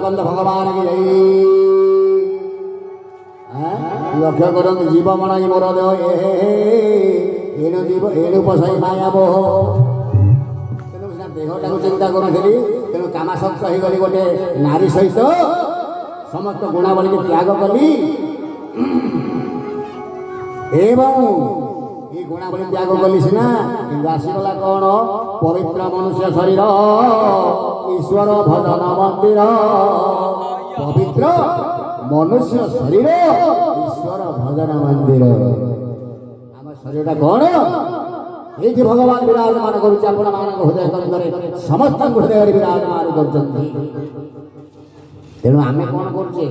नीलकंठ भगवान की जय। लक्ष्य करते जीव मन मोर देह एणु जीव एणु पशै माया मोह देहटा को चिंता करूली तेणु कामासक्त हो गली गोटे नारी सहित समस्त गुणावली को त्याग कली एवं ये गुणावली त्याग कली सीना कि आसीगला कौन पवित्र मनुष्य शरीर ईश्वर भजन मंदिर पवित्र मनुष्य शरीर ईश्वर भजन मंदिर आम शरीर कौन ये भगवान विराजमान करुचे आपण हृदय कंदरे समस्त हृदय विराजमान कर तेणु आम कौन करुचे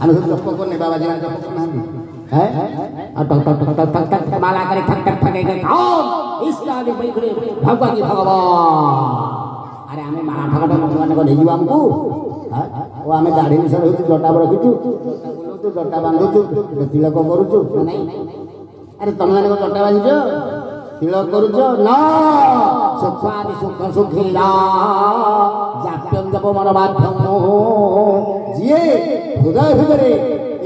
आम सब जप करने बाबा जी जप करना माला करे ठक ठक ठक भगवती भगवान अरे आम माला ठक भगवान को नहीं आमको वो आम दाढ़ी मिशन हो जटा रखीचु जटा बांधुचु तिलक करुचु नहीं अरे तुम मैंने जटा बांधुच तिलक करुच ना सुखादि सुख सुखीला जाप्यम जप मन माध्यम जी हृदय हृदय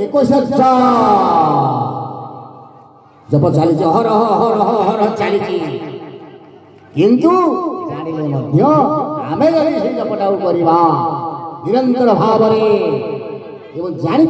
एक जप चली हर हर हर चली किंतु जानिले मध्य आमे जदि से जपटा करवा निरंतर भाव एवं जानी